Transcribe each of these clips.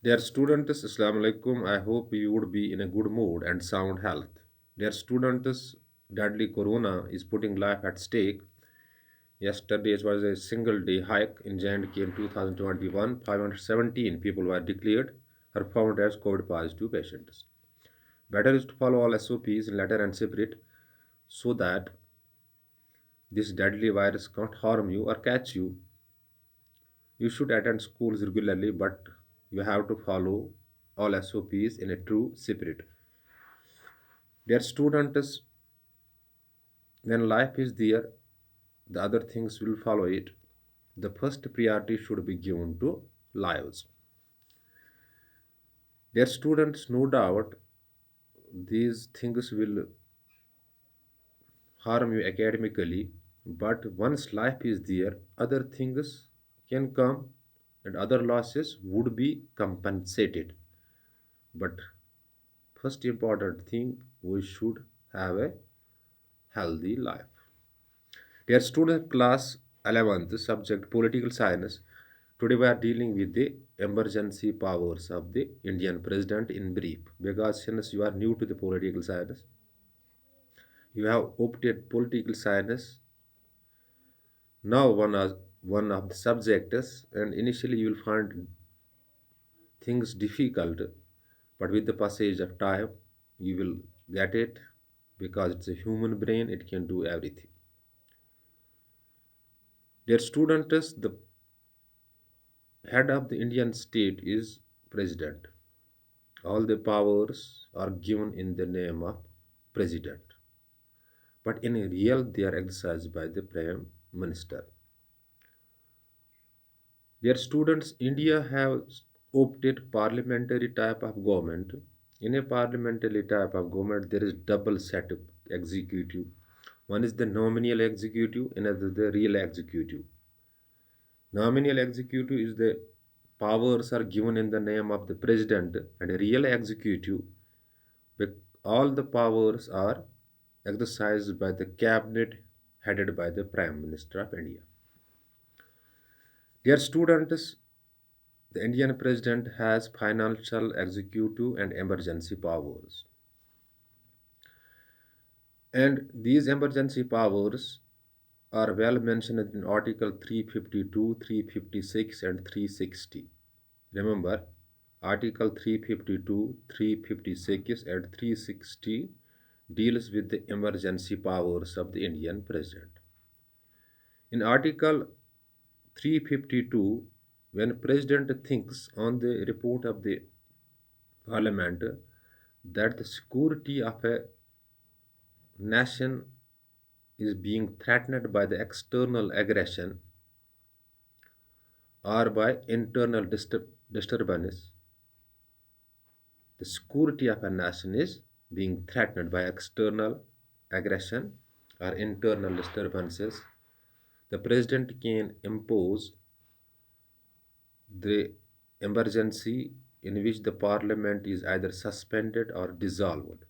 Dear students, Assalamu alaikum. I hope you would be in a good mood and sound health. Dear students, deadly corona is putting life at stake. Yesterday was a single day hike in J&K in 2021. 517 people were declared or found as COVID positive patients. Better is to follow all SOPs in letter and spirit so that this deadly virus can't harm you or catch you. You should attend schools regularly, but you have to follow all SOPs in a true spirit. Dear students, when life is there, the other things will follow it. The first priority should be given to lives. Dear students, no doubt these things will harm you academically, but once life is there, other things can come and other losses would be compensated. But first important thing, we should have a healthy life. Dear student class 11th subject political science. Today we are dealing with the emergency powers of the Indian president in brief. Because since you are new to the political science, you have opted political science now one of the subjects, and initially you will find things difficult, but with the passage of time you will get it because it's a human brain, it can do everything. Dear students, the head of the Indian state is president. All the powers are given in the name of president, but in real they are exercised by the prime minister. Dear students, India has opted parliamentary type of government. In a parliamentary type of government, there is double set of executive. One is the nominal executive, another the real executive. Nominal executive is the powers are given in the name of the president, and a real executive, all the powers are exercised by the cabinet headed by the Prime Minister of India. Dear students, the Indian president has financial, executive, and emergency powers. And these emergency powers are well mentioned in Article 352, 356, and 360. Remember, Article 352, 356, and 360 deals with the emergency powers of the Indian president. In Article 352, when president thinks on the report of the parliament that the security of a nation is being threatened by the external aggression or by internal disturbance, the security of a nation is being threatened by external aggression or internal disturbances, the president can impose the emergency in which the parliament is either suspended or dissolved,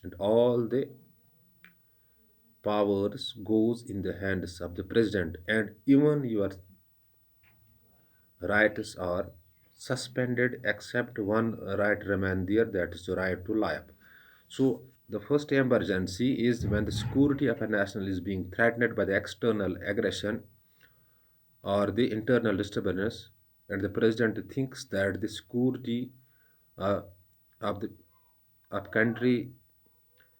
and all the powers goes in the hands of the president, and even your rights are suspended except one right remain there, that is the right to life. So the first emergency is when the security of a nation is being threatened by the external aggression or the internal disturbance, and the president thinks that the security uh, of the of country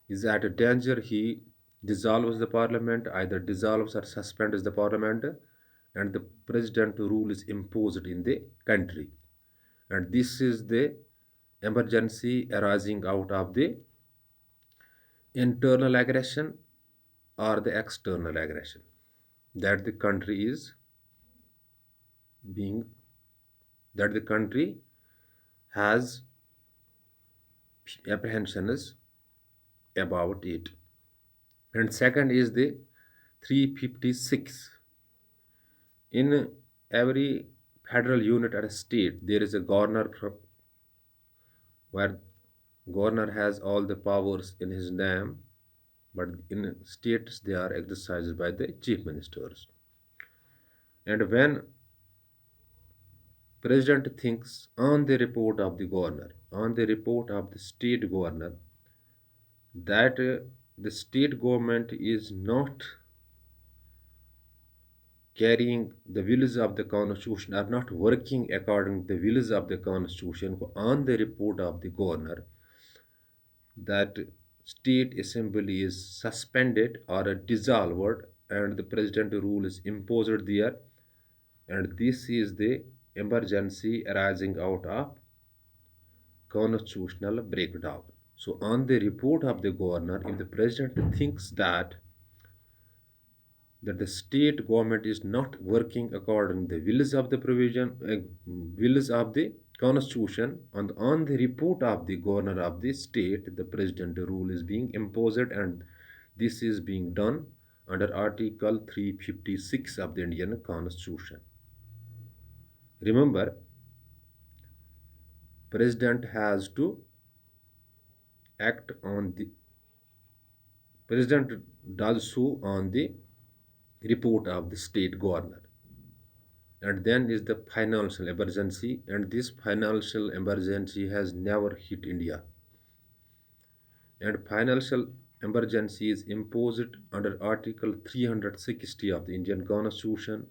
is at a danger, he dissolves the parliament, either dissolves or suspends the parliament, and the president rule is imposed in the country. And this is the emergency arising out of the internal aggression or the external aggression that the country is being that the country has apprehensions about it. And second is the 356. In every federal unit or state, there is a governor where governor has all the powers in his name, but in states they are exercised by the chief ministers. And when President thinks on the report of the governor, on the report of the state governor, that the state government is not carrying the wills of the constitution, are not working according to the wills of the constitution, on the report of the governor, that state assembly is suspended or dissolved and the president rule is imposed there, and this is the emergency arising out of constitutional breakdown. So on the report of the governor, if the president thinks that the state government is not working according to the wills of the provision, wills of the constitution, and on the report of the governor of the state, the president rule is being imposed, and this is being done under Article 356 of the Indian Constitution. Remember, president has to act on the president does so on the report of the state governor, and then is the financial emergency, and this financial emergency has never hit India, and financial emergency is imposed under Article 360 of the Indian Constitution.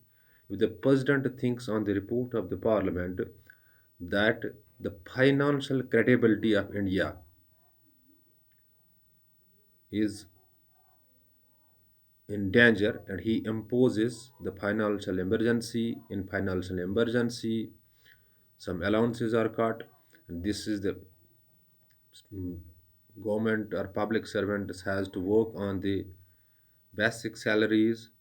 If the president thinks on the report of the parliament that the financial credibility of India is in danger, and he imposes the financial emergency, in financial emergency some allowances are cut, and this is the government or public servants has to work on the basic salaries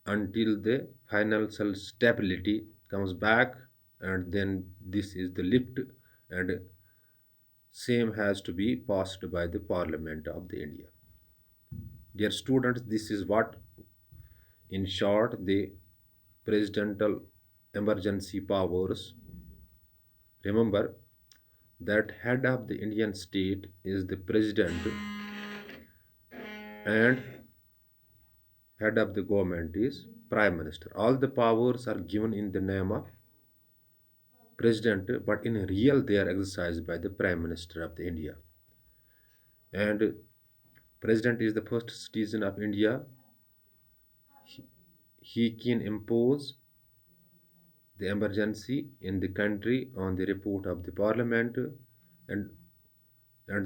until the financial stability comes back, and then this is the lift, and same has to be passed by the parliament of the India. Dear students, this is what in short the presidential emergency powers. Remember that head of the Indian state is the president, and head of the government is prime minister. All the powers are given in the name of president, but in real they are exercised by the prime minister of the India. And president is the first citizen of India. He can impose the emergency in the country on the report of the parliament, and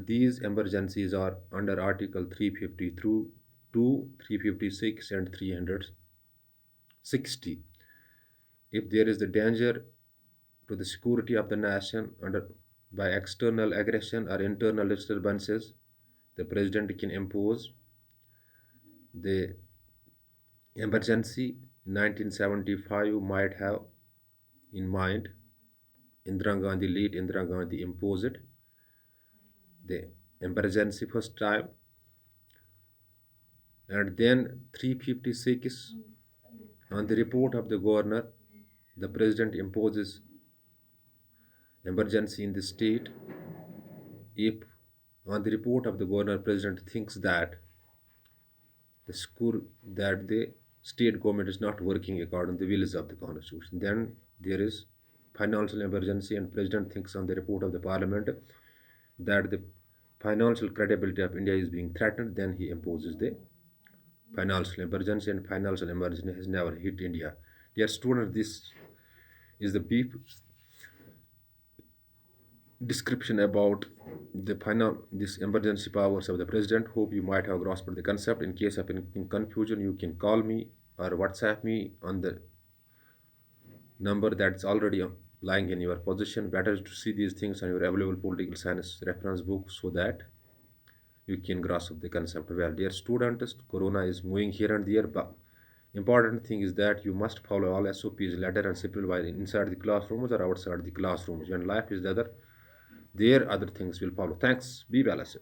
these emergencies are under Article 350 through 2, 356 and 360. If there is the danger to the security of the nation under by external aggression or internal disturbances, the president can impose the emergency. 1975 might have in mind. Late Indira Gandhi imposed the emergency first time, and then 356 on the report of the governor, the president imposes emergency in the state if on the report of the governor president thinks that the state government is not working according to the wills of the constitution, then there is financial emergency, and president thinks on the report of the parliament that the financial credibility of India is being threatened, then he imposes the financial emergency, and financial emergency has never hit India. Dear students, this is the brief description about the final this emergency powers of the president. Hope you might have grasped the concept. In case of any confusion, you can call me or WhatsApp me on the number that's already lying in your position. Better to see these things on your available political science reference book so that you can grasp the concept well. Dear students, corona is moving here and there, but important thing is that you must follow all SOPs, letter and simple, while inside the classrooms or outside the classrooms. When life is the other, there other things will follow. Thanks. Be blessed.